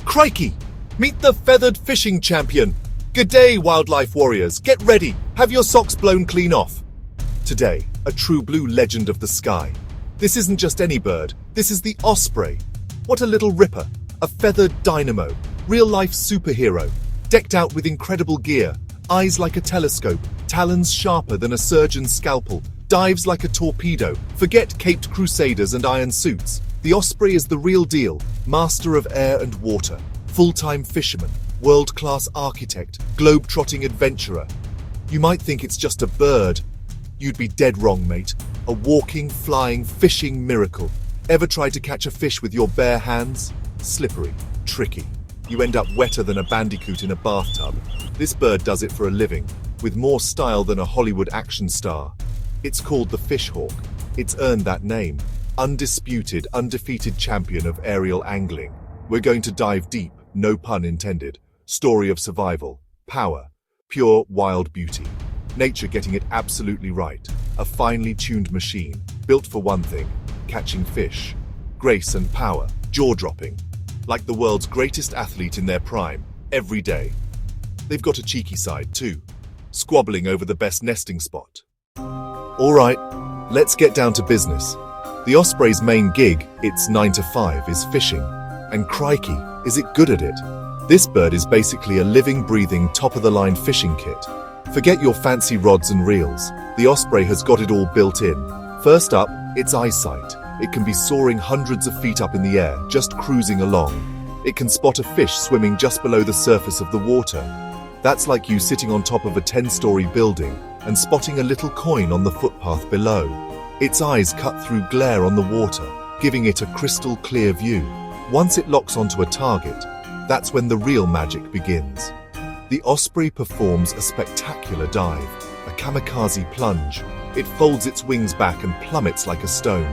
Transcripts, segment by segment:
Crikey! Meet the feathered fishing champion! Good day, wildlife warriors. Get ready. Have your socks blown clean off. Today, a true blue legend of the sky. This isn't just any bird. This is the Osprey. What a little ripper. A feathered dynamo. Real-life superhero. Decked out with incredible gear. Eyes like a telescope. Talons sharper than a surgeon's scalpel. Dives like a torpedo. Forget caped crusaders and iron suits. The Osprey is the real deal. Master of air and water. Full-time fisherman. World-class architect. Globe-trotting adventurer. You might think it's just a bird. You'd be dead wrong, mate. A walking, flying, fishing miracle. Ever tried to catch a fish with your bare hands? Slippery. Tricky. You end up wetter than a bandicoot in a bathtub. This bird does it for a living, with more style than a Hollywood action star. It's called the fish hawk. It's earned that name. Undisputed, undefeated champion of aerial angling. We're going to dive deep, no pun intended. Story of survival, power, pure wild beauty. Nature getting it absolutely right. A finely tuned machine, built for one thing, catching fish. Grace and power, jaw-dropping. Like the world's greatest athlete in their prime, every day. They've got a cheeky side too, squabbling over the best nesting spot. All right, let's get down to business. The Osprey's main gig, its 9 to 5, is fishing. And crikey, is it good at it? This bird is basically a living, breathing, top-of-the-line fishing kit. Forget your fancy rods and reels. The Osprey has got it all built in. First up, its eyesight. It can be soaring hundreds of feet up in the air, just cruising along. It can spot a fish swimming just below the surface of the water. That's like you sitting on top of a 10-story building and spotting a little coin on the footpath below. Its eyes cut through glare on the water, giving it a crystal clear view. Once it locks onto a target, that's when the real magic begins. The Osprey performs a spectacular dive, a kamikaze plunge. It folds its wings back and plummets like a stone,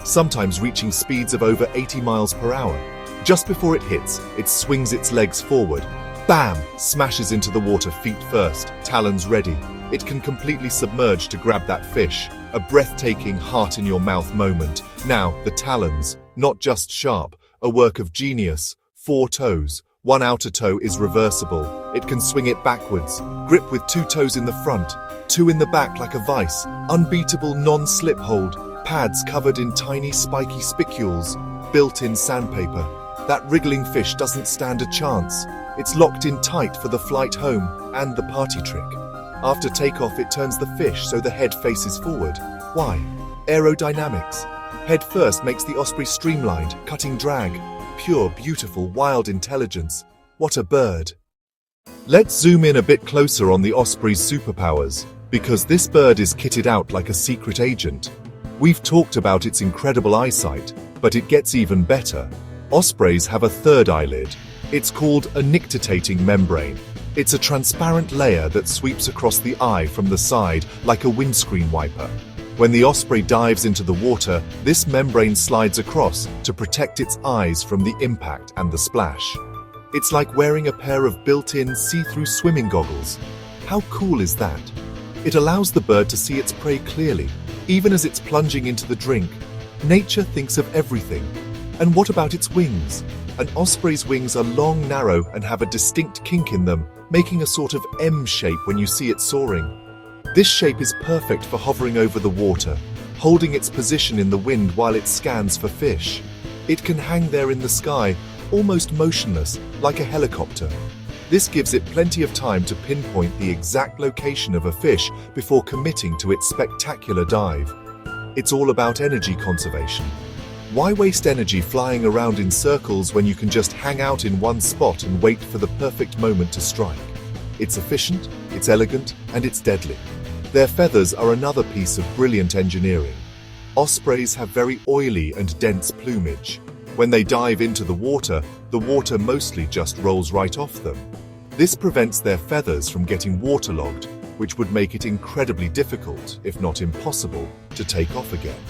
sometimes reaching speeds of over 80 miles per hour. Just before it hits, it swings its legs forward. Bam! Smashes into the water feet first, talons ready. It can completely submerge to grab that fish. A breathtaking, heart-in-your-mouth moment. Now, the talons, not just sharp, a work of genius. 4 toes. One outer toe is reversible. It can swing it backwards. Grip with 2 toes in the front, 2 in the back like a vice. Unbeatable non-slip hold. Pads covered in tiny spiky spicules. Built-in sandpaper. That wriggling fish doesn't stand a chance. It's locked in tight for the flight home and the party trick. After takeoff, it turns the fish so the head faces forward. Why? Aerodynamics. Head first makes the Osprey streamlined, cutting drag. Pure, beautiful, wild intelligence. What a bird. Let's zoom in a bit closer on the Osprey's superpowers, because this bird is kitted out like a secret agent. We've talked about its incredible eyesight, but it gets even better. Ospreys have a third eyelid. It's called a nictitating membrane. It's a transparent layer that sweeps across the eye from the side like a windscreen wiper. When the Osprey dives into the water, this membrane slides across to protect its eyes from the impact and the splash. It's like wearing a pair of built-in see-through swimming goggles. How cool is that? It allows the bird to see its prey clearly, even as it's plunging into the drink. Nature thinks of everything. And what about its wings? An Osprey's wings are long, narrow, and have a distinct kink in them, making a sort of M shape when you see it soaring. This shape is perfect for hovering over the water, holding its position in the wind while it scans for fish. It can hang there in the sky, almost motionless, like a helicopter. This gives it plenty of time to pinpoint the exact location of a fish before committing to its spectacular dive. It's all about energy conservation. Why waste energy flying around in circles when you can just hang out in one spot and wait for the perfect moment to strike? It's efficient, it's elegant, and it's deadly. Their feathers are another piece of brilliant engineering. Ospreys have very oily and dense plumage. When they dive into the water mostly just rolls right off them. This prevents their feathers from getting waterlogged, which would make it incredibly difficult, if not impossible, to take off again.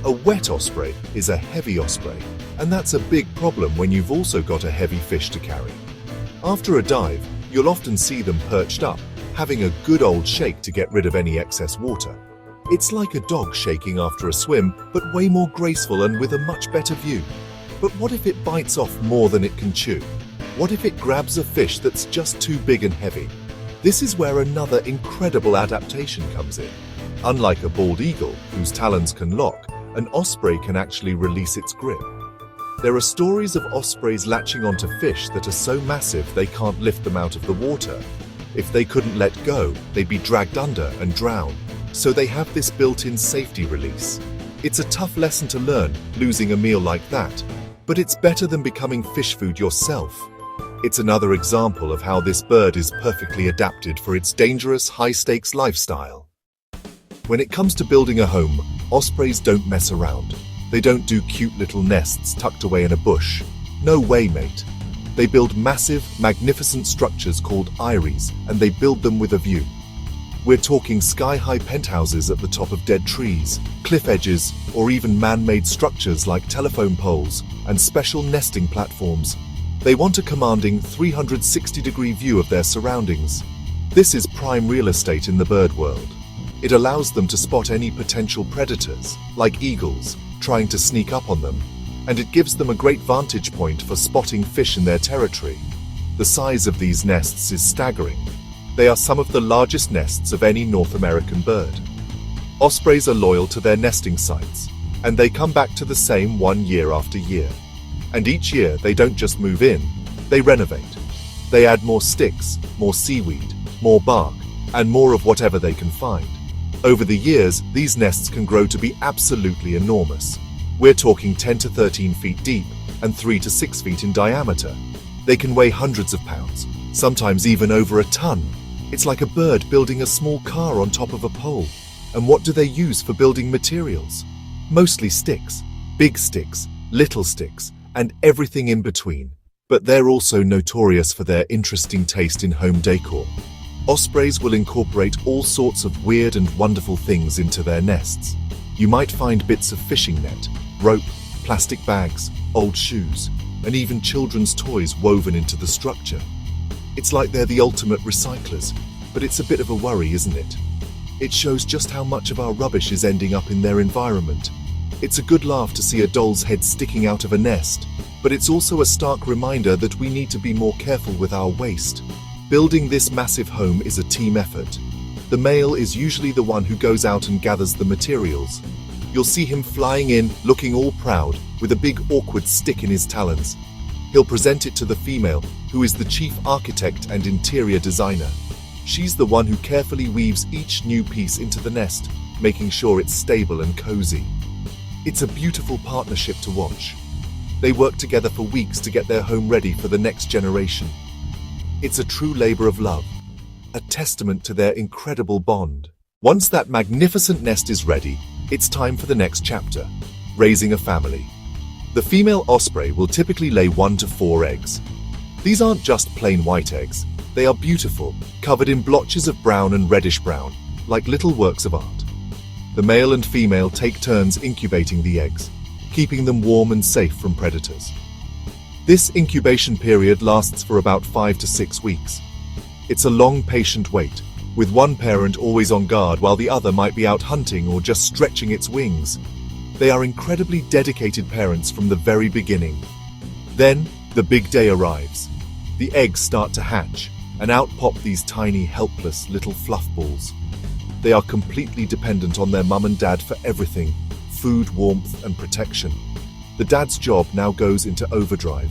A wet osprey is a heavy osprey, and that's a big problem when you've also got a heavy fish to carry. After a dive, you'll often see them perched up, having a good old shake to get rid of any excess water. It's like a dog shaking after a swim, but way more graceful and with a much better view. But what if it bites off more than it can chew? What if it grabs a fish that's just too big and heavy? This is where another incredible adaptation comes in. Unlike a bald eagle, whose talons can lock, an osprey can actually release its grip. There are stories of ospreys latching onto fish that are so massive they can't lift them out of the water. If they couldn't let go, they'd be dragged under and drown. So they have this built-in safety release. It's a tough lesson to learn, losing a meal like that, but it's better than becoming fish food yourself. It's another example of how this bird is perfectly adapted for its dangerous, high-stakes lifestyle. When it comes to building a home, ospreys don't mess around. They don't do cute little nests tucked away in a bush. No way, mate. They build massive, magnificent structures called eyries, and they build them with a view. We're talking sky-high penthouses at the top of dead trees, cliff edges, or even man-made structures like telephone poles and special nesting platforms. They want a commanding 360-degree view of their surroundings. This is prime real estate in the bird world. It allows them to spot any potential predators, like eagles, trying to sneak up on them, and it gives them a great vantage point for spotting fish in their territory. The size of these nests is staggering. They are some of the largest nests of any North American bird. Ospreys are loyal to their nesting sites, and they come back to the same one year after year. And each year, they don't just move in, they renovate. They add more sticks, more seaweed, more bark, and more of whatever they can find. Over the years, these nests can grow to be absolutely enormous. We're talking 10 to 13 feet deep and 3 to 6 feet in diameter. They can weigh hundreds of pounds, sometimes even over a ton. It's like a bird building a small car on top of a pole. And what do they use for building materials? Mostly sticks, big sticks, little sticks, and everything in between. But they're also notorious for their interesting taste in home decor. Ospreys will incorporate all sorts of weird and wonderful things into their nests. You might find bits of fishing net, rope, plastic bags, old shoes, and even children's toys woven into the structure. It's like they're the ultimate recyclers, but it's a bit of a worry, isn't it? It shows just how much of our rubbish is ending up in their environment. It's a good laugh to see a doll's head sticking out of a nest, but it's also a stark reminder that we need to be more careful with our waste. Building this massive home is a team effort. The male is usually the one who goes out and gathers the materials. You'll see him flying in, looking all proud, with a big awkward stick in his talons. He'll present it to the female, who is the chief architect and interior designer. She's the one who carefully weaves each new piece into the nest, making sure it's stable and cozy. It's a beautiful partnership to watch. They work together for weeks to get their home ready for the next generation. It's a true labor of love, a testament to their incredible bond. Once that magnificent nest is ready, it's time for the next chapter, raising a family. The female osprey will typically lay 1 to 4 eggs. These aren't just plain white eggs. They are beautiful, covered in blotches of brown and reddish brown, like little works of art. The male and female take turns incubating the eggs, keeping them warm and safe from predators. This incubation period lasts for about 5 to 6 weeks. It's a long, patient wait, with one parent always on guard while the other might be out hunting or just stretching its wings. They are incredibly dedicated parents from the very beginning. Then, the big day arrives. The eggs start to hatch, and out pop these tiny, helpless little fluff balls. They are completely dependent on their mum and dad for everything: food, warmth, and protection. The dad's job now goes into overdrive.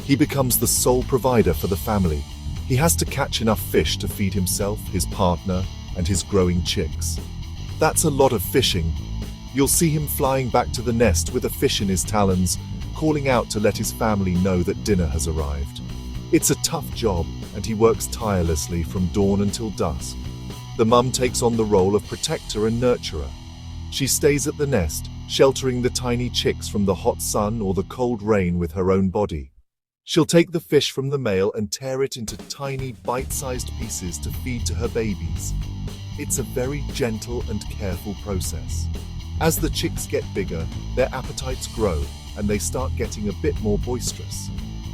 He becomes the sole provider for the family. He has to catch enough fish to feed himself, his partner, and his growing chicks. That's a lot of fishing. You'll see him flying back to the nest with a fish in his talons, calling out to let his family know that dinner has arrived. It's a tough job, and he works tirelessly from dawn until dusk. The mum takes on the role of protector and nurturer. She stays at the nest, sheltering the tiny chicks from the hot sun or the cold rain with her own body. She'll take the fish from the male and tear it into tiny, bite-sized pieces to feed to her babies. It's a very gentle and careful process. As the chicks get bigger, their appetites grow, and they start getting a bit more boisterous.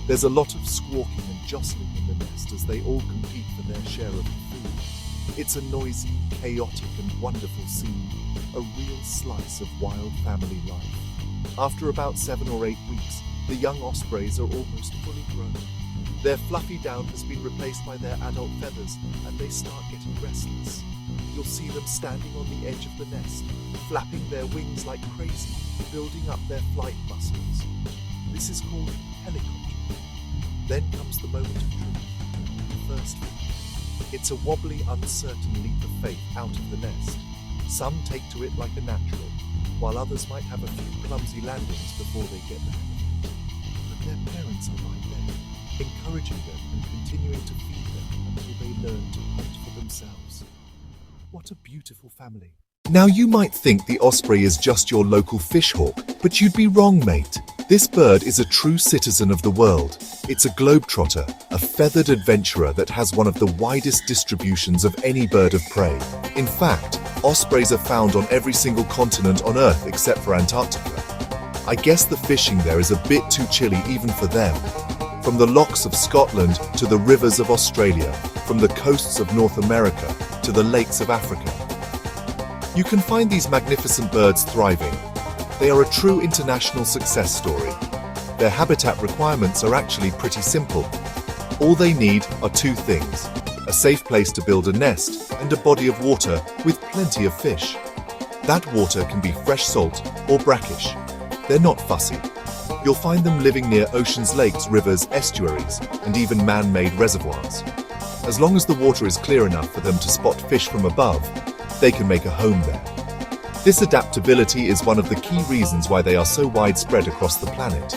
There's a lot of squawking and jostling in the nest as they all compete for their share of the food. It's a noisy, chaotic, and wonderful scene, a real slice of wild family life. After about 7 or 8 weeks, The young ospreys are almost fully grown. Their fluffy down has been replaced by their adult feathers, and they start getting restless. You'll see them standing on the edge of the nest, flapping their wings like crazy, building up their flight muscles. This is called helicoptering. Then comes the moment of truth, the first leap. It's a wobbly, uncertain leap of faith out of the nest. Some take to it like a natural, while others might have a few clumsy landings before they get the hang of it. But their parents are right there, encouraging them and continuing to feed them until they learn to hunt for themselves. What a beautiful family. Now you might think the osprey is just your local fish hawk, but you'd be wrong, mate. This bird is a true citizen of the world. It's a globetrotter, a feathered adventurer that has one of the widest distributions of any bird of prey. In fact, ospreys are found on every single continent on Earth except for Antarctica. I guess the fishing there is a bit too chilly even for them. From the lochs of Scotland to the rivers of Australia, from the coasts of North America to the lakes of Africa. You can find these magnificent birds thriving. They are a true international success story. Their habitat requirements are actually pretty simple. All they need are two things: a safe place to build a nest and a body of water with plenty of fish. That water can be fresh salt or brackish. They're not fussy. You'll find them living near oceans, lakes, rivers, estuaries, and even man-made reservoirs. As long as the water is clear enough for them to spot fish from above, they can make a home there. This adaptability is one of the key reasons why they are so widespread across the planet.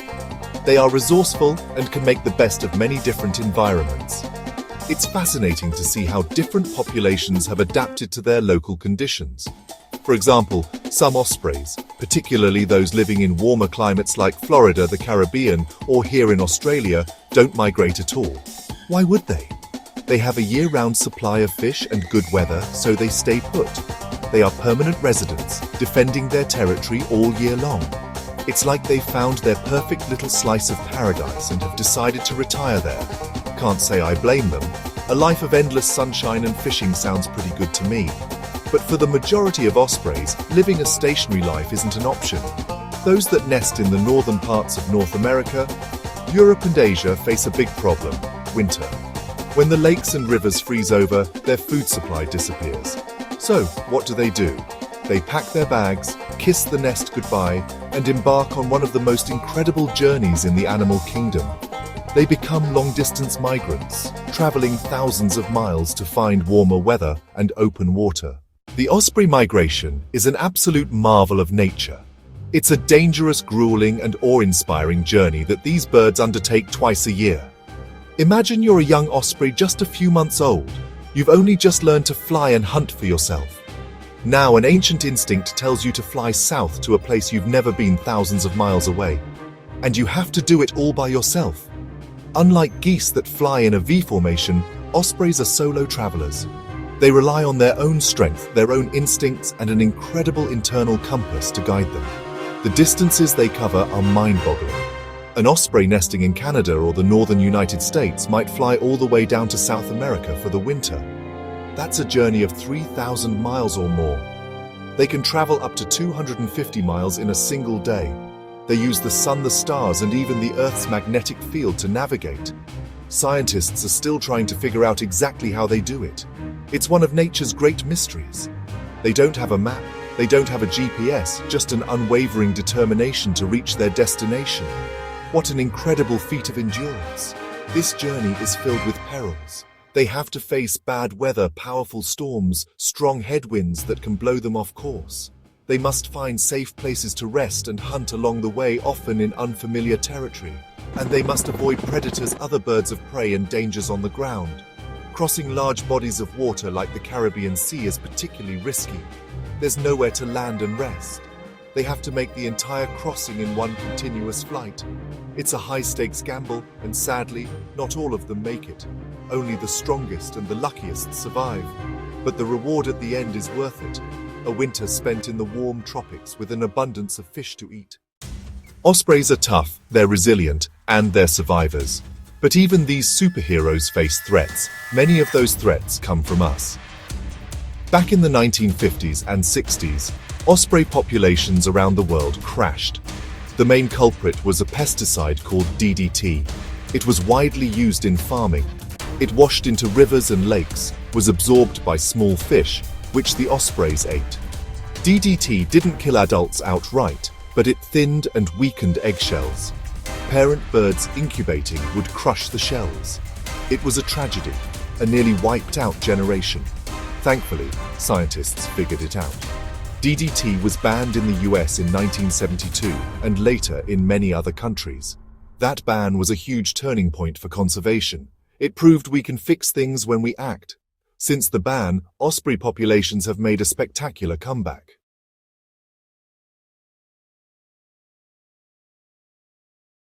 They are resourceful and can make the best of many different environments. It's fascinating to see how different populations have adapted to their local conditions. For example, some ospreys, particularly those living in warmer climates like Florida, the Caribbean, or here in Australia, don't migrate at all. Why would they? They have a year-round supply of fish and good weather, so they stay put. They are permanent residents, defending their territory all year long. It's like they found their perfect little slice of paradise and have decided to retire there. Can't say I blame them. A life of endless sunshine and fishing sounds pretty good to me. But for the majority of ospreys, living a stationary life isn't an option. Those that nest in the northern parts of North America, Europe and Asia face a big problem: winter. When the lakes and rivers freeze over, their food supply disappears. So, what do? They pack their bags, kiss the nest goodbye, and embark on one of the most incredible journeys in the animal kingdom. They become long-distance migrants, traveling thousands of miles to find warmer weather and open water. The osprey migration is an absolute marvel of nature. It's a dangerous, grueling, and awe-inspiring journey that these birds undertake twice a year. Imagine you're a young osprey just a few months old. You've only just learned to fly and hunt for yourself. Now an ancient instinct tells you to fly south to a place you've never been thousands of miles away. And you have to do it all by yourself. Unlike geese that fly in a V formation, ospreys are solo travelers. They rely on their own strength, their own instincts, and an incredible internal compass to guide them. The distances they cover are mind-boggling. An osprey nesting in Canada or the northern United States might fly all the way down to South America for the winter. That's a journey of 3,000 miles or more. They can travel up to 250 miles in a single day. They use the sun, the stars, and even the Earth's magnetic field to navigate. Scientists are still trying to figure out exactly how they do it. It's one of nature's great mysteries. They don't have a map, they don't have a GPS, just an unwavering determination to reach their destination. What an incredible feat of endurance. This journey is filled with perils. They have to face bad weather, powerful storms, strong headwinds that can blow them off course. They must find safe places to rest and hunt along the way, often in unfamiliar territory. And they must avoid predators, other birds of prey, and dangers on the ground. Crossing large bodies of water like the Caribbean Sea is particularly risky. There's nowhere to land and rest. They have to make the entire crossing in one continuous flight. It's a high-stakes gamble, and sadly, not all of them make it. Only the strongest and the luckiest survive. But the reward at the end is worth it. A winter spent in the warm tropics with an abundance of fish to eat. Ospreys are tough, they're resilient, and they're survivors. But even these superheroes face threats. Many of those threats come from us. Back in the 1950s and 60s, osprey populations around the world crashed. The main culprit was a pesticide called DDT. It was widely used in farming. It washed into rivers and lakes, was absorbed by small fish, which the ospreys ate. DDT didn't kill adults outright, but it thinned and weakened eggshells. Parent birds incubating would crush the shells. It was a tragedy, a nearly wiped-out generation. Thankfully, scientists figured it out. DDT was banned in the US in 1972 and later in many other countries. That ban was a huge turning point for conservation. It proved we can fix things when we act. Since the ban, osprey populations have made a spectacular comeback.